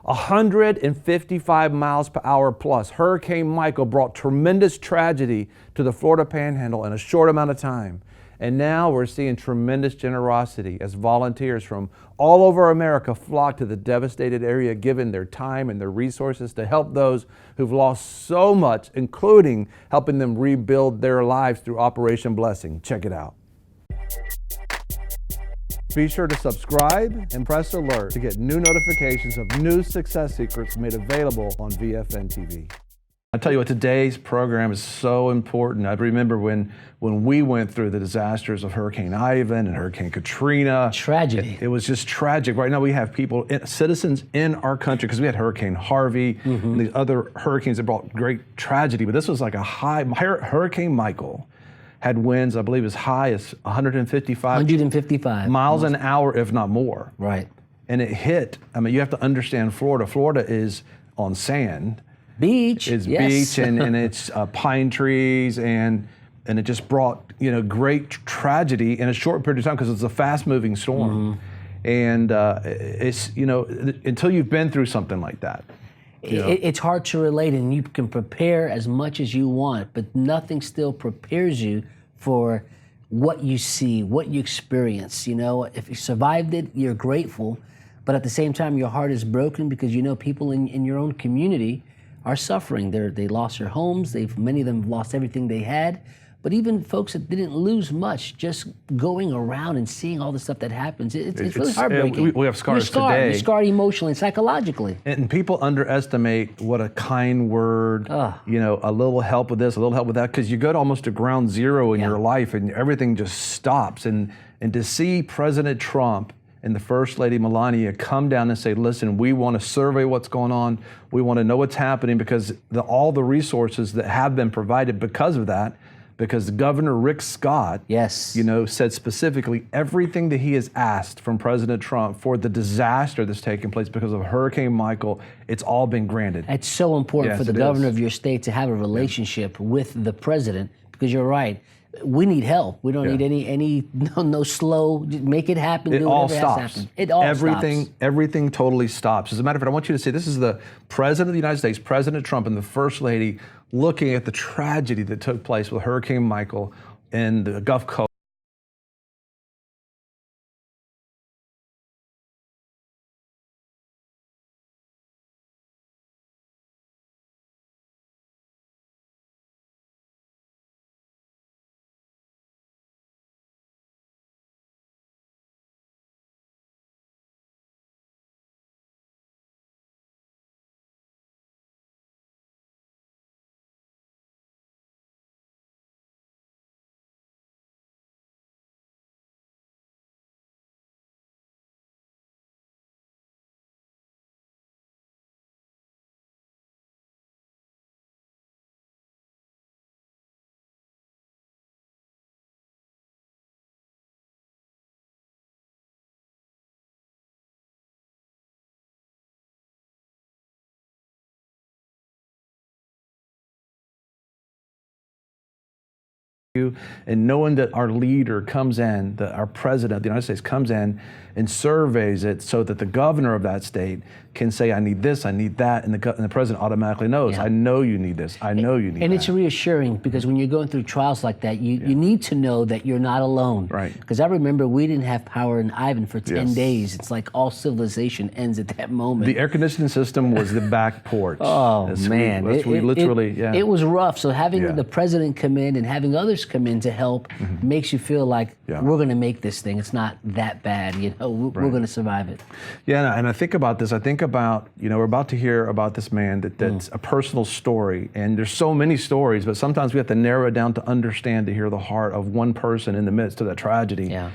155 miles per hour plus. Hurricane Michael brought tremendous tragedy to the Florida Panhandle in a short amount of time. And now we're seeing tremendous generosity as volunteers from all over America flock to the devastated area, giving their time and their resources to help those who've lost so much, including helping them rebuild their lives through Operation Blessing. Check it out. Be sure to subscribe and press alert to get new notifications of new success secrets made available on VFN TV. I tell you what, today's program is so important. I remember when we went through the disasters of Hurricane Ivan and Hurricane Katrina. Tragedy. It was just tragic. Right now we have people, citizens in our country, because we had Hurricane Harvey and these other hurricanes that brought great tragedy, but this was like a Hurricane Michael had winds, I believe, as high as 155 miles an hour, if not more. Right. And it hit, I mean, you have to understand Florida. Florida is on sand. Beach. It's yes. beach and it's pine trees and it just brought, great tragedy in a short period of time because it's a fast-moving storm. And it's, until you've been through something like that. It's hard to relate, and you can prepare as much as you want, but nothing still prepares you for what you see, what you experience. If you survived it, you're grateful, but at the same time, your heart is broken because people in your own community are suffering. They lost their homes. Many of them lost everything they had. But even folks that didn't lose much, just going around and seeing all the stuff that happens, it's really heartbreaking. We have scars today. You're scarred emotionally and psychologically. And people underestimate what a kind word, a little help with this, a little help with that, because you go to almost to ground zero in your life and everything just stops. And to see President Trump and the First Lady Melania come down and say, listen, we want to survey what's going on. We want to know what's happening because all the resources that have been provided because of that, because Governor Rick Scott, said specifically everything that he has asked from President Trump for the disaster that's taken place because of Hurricane Michael, it's all been granted. It's so important for the governor of your state to have a relationship with the president, because you're right. We need help. We don't need no slow. Just make it happen. It do all whatever stops. Has to happen. It all stops. Everything totally stops. As a matter of fact, I want you to see this is the President of the United States, President Trump, and the First Lady looking at the tragedy that took place with Hurricane Michael in the Gulf Coast. And knowing that our leader comes in, that our president of the United States comes in and surveys it so that the governor of that state can say, I need this, I need that, and the president automatically knows, I know you need this, I know you need that. And it's reassuring because when you're going through trials like that, you need to know that you're not alone. Right. Because I remember we didn't have power in Ivan for 10 days. It's like all civilization ends at that moment. The air conditioning system was the back porch. Oh, man. It was rough. So having the president come in and having others come in to help makes you feel like we're going to make this thing. It's not that bad. We're going to survive it. Yeah, and I think about this. I think about, we're about to hear about this man that's a personal story. And there's so many stories, but sometimes we have to narrow it down to understand, to hear the heart of one person in the midst of that tragedy. Yeah.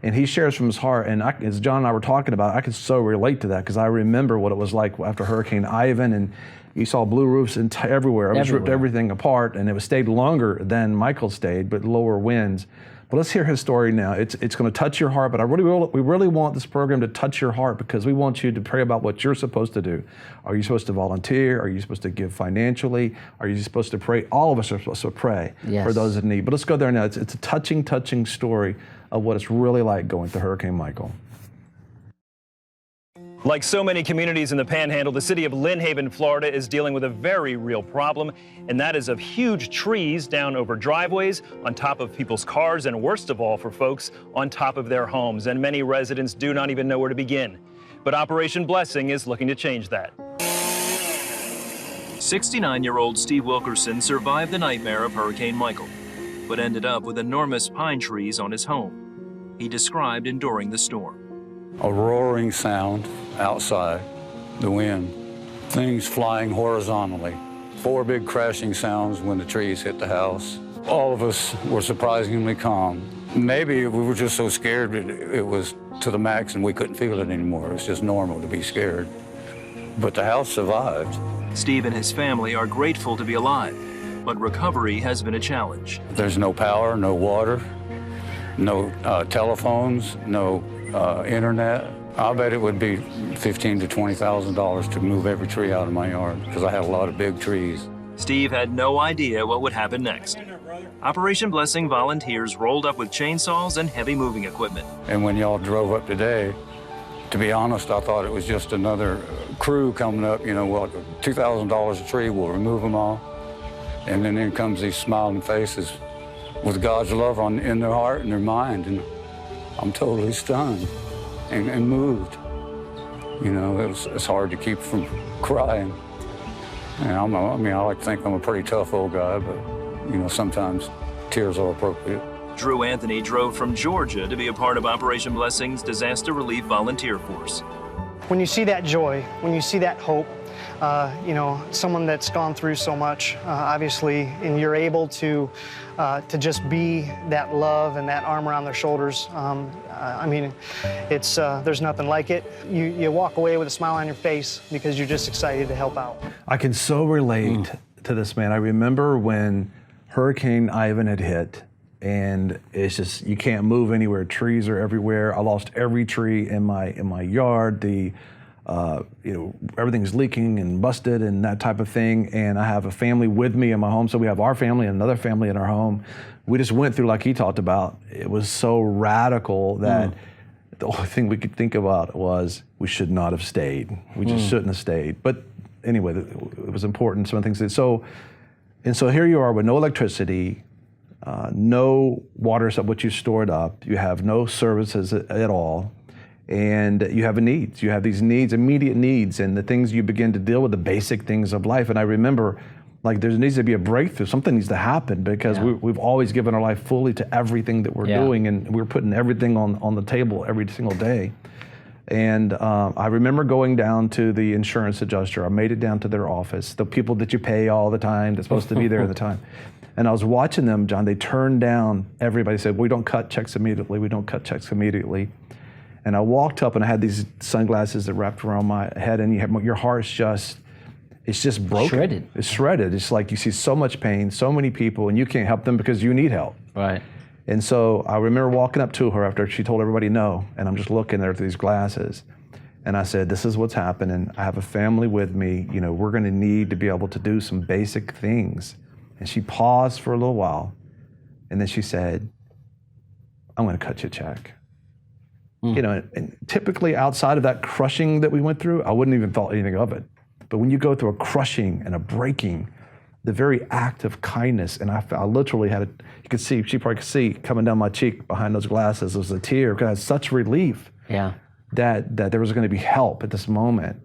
And he shares from his heart. And as John and I were talking about, I can so relate to that because I remember what it was like after Hurricane Ivan, and you saw blue roofs everywhere. It was ripped everything apart, and it stayed longer than Michael stayed, but lower winds. But let's hear his story now. It's going to touch your heart, but we really want this program to touch your heart because we want you to pray about what you're supposed to do. Are you supposed to volunteer? Are you supposed to give financially? Are you supposed to pray? All of us are supposed to pray for those in need. But let's go there now. It's a touching story of what it's really like going through Hurricane Michael. Like so many communities in the Panhandle, the city of Lynn Haven, Florida is dealing with a very real problem, and that is of huge trees down over driveways, on top of people's cars, and worst of all for folks, on top of their homes. And many residents do not even know where to begin. But Operation Blessing is looking to change that. 69-year-old Steve Wilkerson survived the nightmare of Hurricane Michael, but ended up with enormous pine trees on his home. He described enduring the storm. A roaring sound outside, the wind, things flying horizontally, 4 big crashing sounds when the trees hit the house. All of us were surprisingly calm. Maybe we were just so scared it was to the max and we couldn't feel it anymore. It was just normal to be scared. But the house survived. Steve and his family are grateful to be alive, but recovery has been a challenge. There's no power, no water, no telephones, no internet. I bet it would be $15,000 to $20,000 to move every tree out of my yard because I had a lot of big trees. Steve had no idea what would happen next. Operation Blessing volunteers rolled up with chainsaws and heavy moving equipment. And when y'all drove up today, to be honest, I thought it was just another crew coming up, you know, well, $2,000 a tree, we'll remove them all. And then in comes these smiling faces with God's love in their heart and their mind. And I'm totally stunned and moved. You know, it's hard to keep from crying. And I like to think I'm a pretty tough old guy, but, you know, sometimes tears are appropriate. Drew Anthony drove from Georgia to be a part of Operation Blessing's disaster relief volunteer force. When you see that joy, when you see that hope, you know, someone that's gone through so much, obviously, and you're able to just be that love and that arm around their shoulders. I mean, it's there's nothing like it. You walk away with a smile on your face because you're just excited to help out. I can so relate to this man. I remember when Hurricane Ivan had hit, and it's just, you can't move anywhere. Trees are everywhere. I lost every tree in my yard. You know, everything's leaking and busted and that type of thing. And I have a family with me in my home. So we have our family and another family in our home. We just went through, like he talked about, it was so radical that the only thing we could think about was we should not have stayed. We just shouldn't have stayed. But anyway, it was important. Some things. So here you are with no electricity, no water except what you stored up. You have no services at all. And you have needs. You have these needs, immediate needs, and the things you begin to deal with, the basic things of life. And I remember, like, there needs to be a breakthrough. Something needs to happen because we've always given our life fully to everything that we're doing, and we're putting everything on the table every single day. And I remember going down to the insurance adjuster. I made it down to their office, the people that you pay all the time, that's supposed to be there at the time. And I was watching them, John, they turned down everybody, said, we don't cut checks immediately, we don't cut checks immediately. And I walked up and I had these sunglasses that wrapped around my head, and your heart's just, it's just broken. Shredded. It's shredded. It's like you see so much pain, so many people, and you can't help them because you need help. Right. And so I remember walking up to her after she told everybody no, and I'm just looking there through these glasses. And I said, this is what's happening. I have a family with me. You know, we're going to need to be able to do some basic things. And she paused for a little while, and then she said, I'm going to cut you a check. You know, and typically outside of that crushing that we went through, I wouldn't even thought anything of it. But when you go through a crushing and a breaking, the very act of kindness, and I literally had you could see, she probably could see coming down my cheek behind those glasses, was a tear, because I had such relief that there was going to be help at this moment.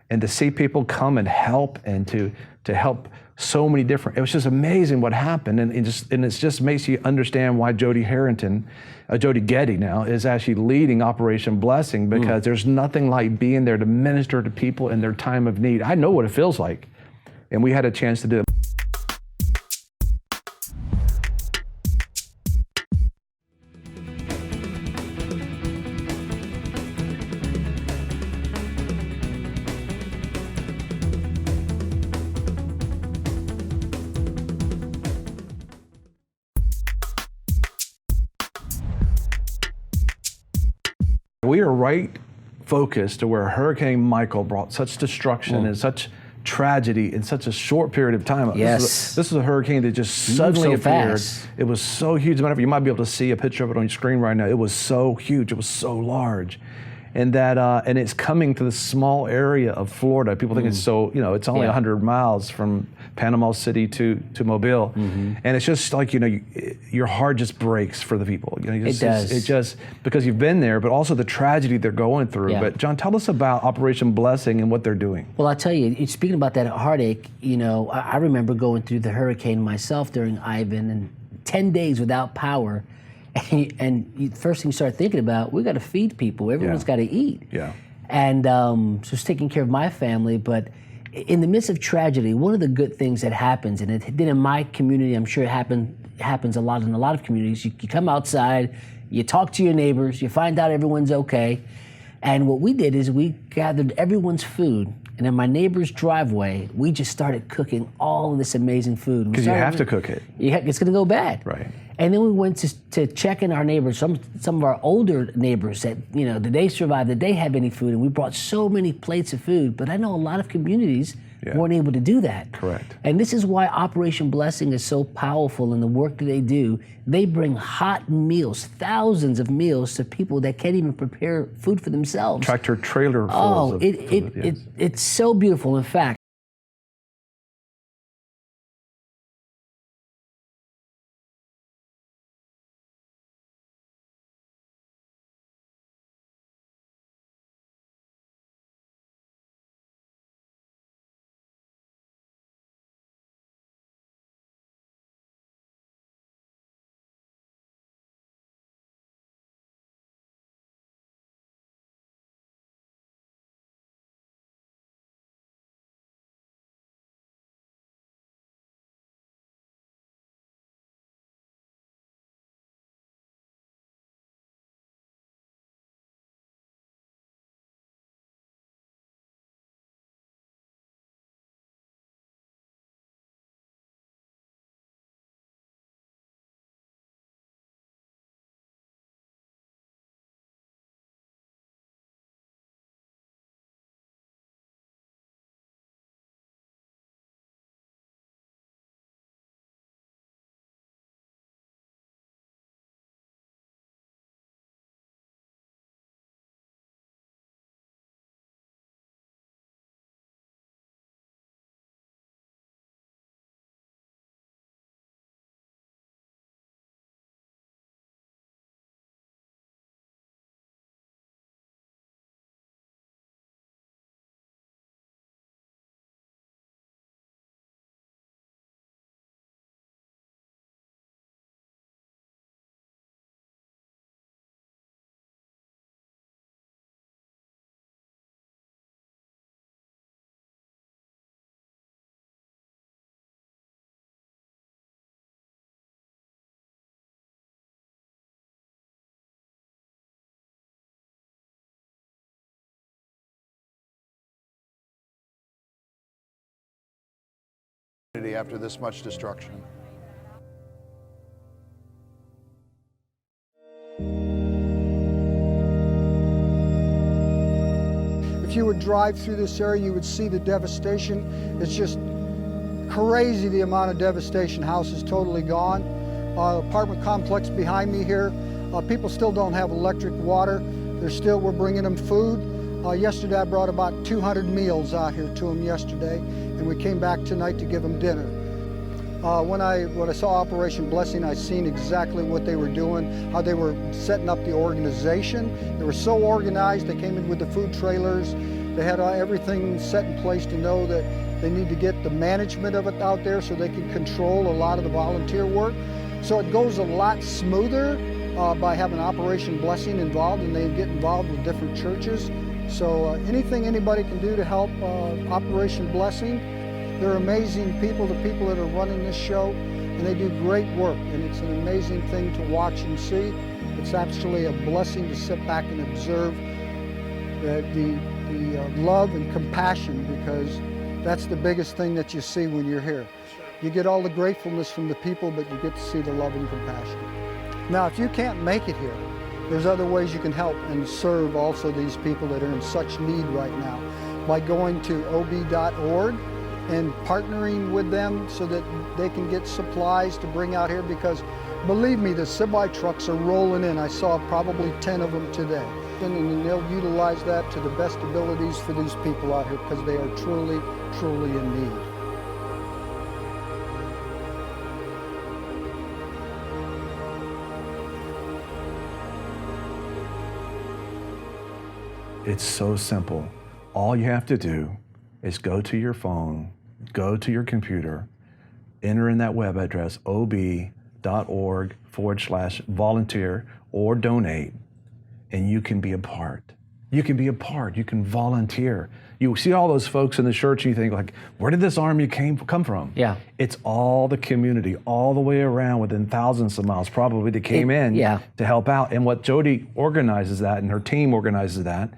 And to see people come and help, and to help so many different, it was just amazing what happened. And it just makes you understand why Jody Getty now is actually leading Operation Blessing, because there's nothing like being there to minister to people in their time of need. I know what it feels like. And we had a chance to do it. We are right focused to where Hurricane Michael brought such destruction and such tragedy in such a short period of time. Yes. This is a hurricane that just suddenly appeared. Fast. It was so huge. You might be able to see a picture of it on your screen right now. It was so huge. It was so large. and that and it's coming to the small area of Florida. People think it's so, you know, it's only 100 miles from Panama City to Mobile, and it's just like, you know, your heart just breaks for the people. You know, It does. It just, because you've been there, but also the tragedy they're going through. Yeah. But John, tell us about Operation Blessing and what they're doing. Well, I tell you, speaking about that heartache, you know, I remember going through the hurricane myself during Ivan, and 10 days without power. First thing you start thinking about, we got to feed people. Everyone's got to eat. Yeah. And so it's taking care of my family. But in the midst of tragedy, one of the good things that happens, and it did in my community, I'm sure it happens a lot in a lot of communities. You come outside, you talk to your neighbors, you find out everyone's okay. And what we did is we gathered everyone's food, and in my neighbor's driveway, we just started cooking all of this amazing food. Because you have to cook it. It's going to go bad. Right. And then we went to check in our neighbors, some of our older neighbors that, you know, did they survive? Did they have any food? And we brought so many plates of food, but I know a lot of communities weren't able to do that. Correct. And this is why Operation Blessing is so powerful in the work that they do. They bring hot meals, thousands of meals to people that can't even prepare food for themselves. Tractor trailer full Oh, of it's so beautiful. In fact, after this much destruction. If you would drive through this area, you would see the devastation. It's just crazy the amount of devastation. House is totally gone. Apartment complex behind me here, people still don't have electric, water. We're bringing them food. Yesterday I brought about 200 meals out here to them yesterday, and we came back tonight to give them dinner. When I saw Operation Blessing, I seen exactly what they were doing, how they were setting up the organization. They were so organized. They came in with the food trailers. They had everything set in place to know that they need to get the management of it out there so they can control a lot of the volunteer work. So it goes a lot smoother by having Operation Blessing involved, and they get involved with different churches. So anything anybody can do to help Operation Blessing. They're amazing people, the people that are running this show, and they do great work, and it's an amazing thing to watch and see. It's actually a blessing to sit back and observe the love and compassion, because that's the biggest thing that you see when you're here. You get all the gratefulness from the people, but you get to see the love and compassion. Now, if you can't make it here, there's other ways you can help and serve also these people that are in such need right now by going to ob.org and partnering with them so that they can get supplies to bring out here, because believe me, the semi trucks are rolling in. I saw probably 10 of them today. often, and they'll utilize that to the best abilities for these people out here because they are truly, truly in need. It's so simple. All you have to do is go to your phone, go to your computer, enter in that web address, ob.org/volunteer or donate, and you can be a part. You can be a part. You can volunteer. You see all those folks in the church and you think, like, where did this army come from? Yeah. It's all the community, all the way around within thousands of miles probably that came in to help out. And what Jody organizes that, and her team organizes that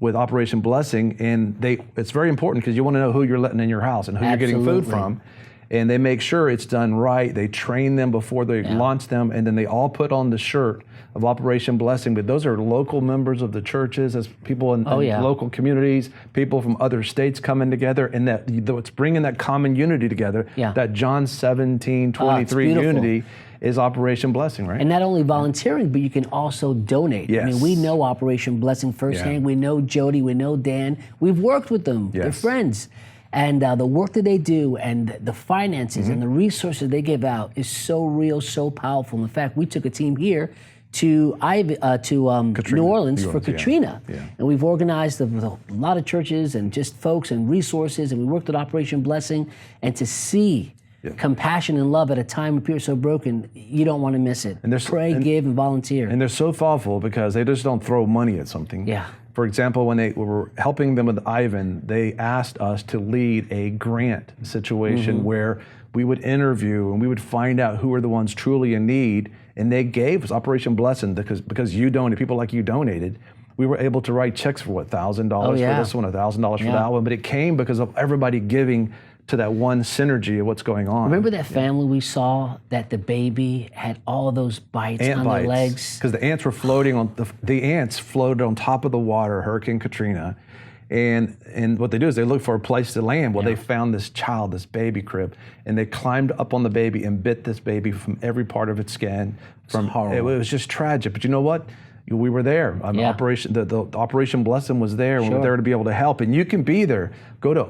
with Operation Blessing, and it's very important because you want to know who you're letting in your house and who you're getting food from. And they make sure it's done right. They train them before they launch them, and then they all put on the shirt of Operation Blessing. But those are local members of the churches, as people in local communities, people from other states coming together, and that it's bringing that common unity together. That John 17:23 unity is Operation Blessing, right? And not only volunteering, but you can also donate. Yes. I mean, we know Operation Blessing firsthand. We know Jody, we know Dan. We've worked with them. They're friends. And the work that they do and the finances and the resources they give out is so real, so powerful. In fact, we took a team here to New Orleans for Katrina. And we've organized with a lot of churches and just folks and resources, and we worked at Operation Blessing. And to see compassion and love at a time when people are so broken, you don't want to miss it. And pray, give, and volunteer. And they're so thoughtful because they just don't throw money at something. For example, when they were helping them with Ivan, they asked us to lead a grant situation where we would interview and we would find out who are the ones truly in need. And they gave us Operation Blessing because you donated, people like you donated. We were able to write checks for what, $1,000 for this one, $1,000 for that one. But it came because of everybody giving to that one synergy of what's going on. Remember that family we saw that the baby had all those bites on their legs? Because the ants were floating on, the ants floated on top of the water, Hurricane Katrina. And what they do is they look for a place to land. Well, they found this child, this baby crib, and they climbed up on the baby and bit this baby from every part of its skin. It was just tragic. But you know what? We were there. The Operation Blessing was there. We were there to be able to help. And you can be there. Go to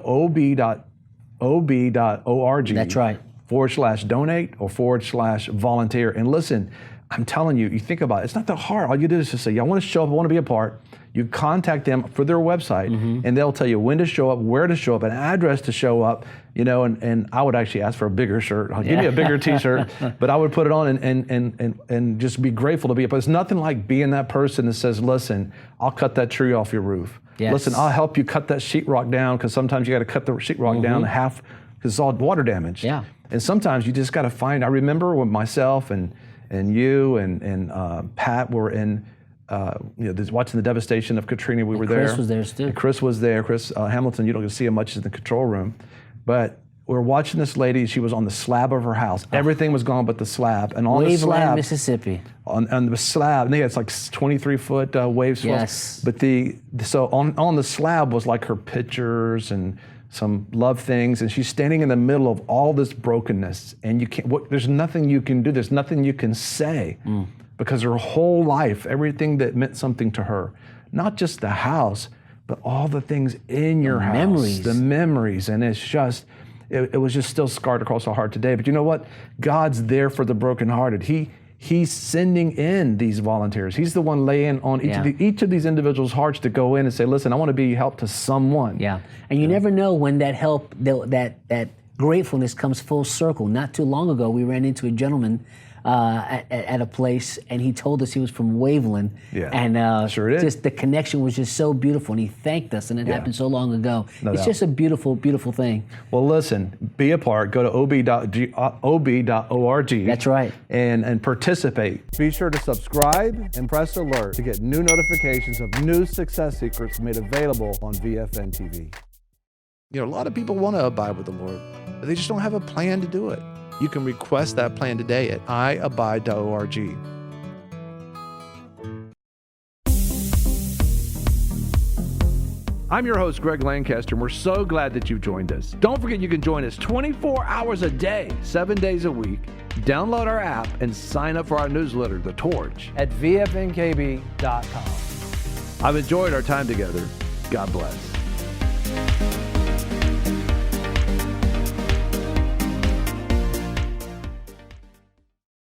ob.org. That's right. /donate or /volunteer. And listen, I'm telling you, you think about it, it's not that hard. All you do is just say, I want to show up, I want to be a part. You contact them for their website, and they'll tell you when to show up, where to show up, an address to show up, and I would actually ask for a bigger shirt. Give me a bigger t-shirt, but I would put it on and just be grateful to be a part. It's nothing like being that person that says, listen, I'll cut that tree off your roof. Listen, I'll help you cut that sheetrock down, because sometimes you got to cut the sheetrock down to half because it's all water damage. And sometimes you just got to find. I remember when myself and you and Pat were in, watching the devastation of Katrina. We were there. Chris was there too. And Chris was there. Chris Hamilton. You don't get to see him much in the control room, but we're watching this lady. She was on the slab of her house. Everything was gone but the slab. And on the slab, Mississippi. On the slab, and they had like 23-foot wave swells. But so on the slab was like her pictures and some love things, and she's standing in the middle of all this brokenness, and you can't. There's nothing you can do. There's nothing you can say, because her whole life, everything that meant something to her, not just the house, but all the things in your house, the memories, and it's just. It was just still scarred across our heart today. But you know what? God's there for the brokenhearted. He's sending in these volunteers. He's the one laying on each of these individuals' hearts to go in and say, listen, I want to be help to someone. And you never know when that help, that gratefulness comes full circle. Not too long ago, we ran into a gentleman at a place, and he told us he was from Waveland. And sure did. Just the connection was just so beautiful, and he thanked us, and it happened so long ago. It's just a beautiful, beautiful thing. Well, listen, be a part. Go to ob.org. That's right. And participate. Be sure to subscribe and press alert to get new notifications of new success secrets made available on VFN TV. A lot of people want to abide with the Lord, but they just don't have a plan to do it. You can request that plan today at iabide.org. I'm your host, Greg Lancaster, and we're so glad that you've joined us. Don't forget you can join us 24 hours a day, 7 days a week. Download our app and sign up for our newsletter, The Torch, at vfnkb.com. I've enjoyed our time together. God bless.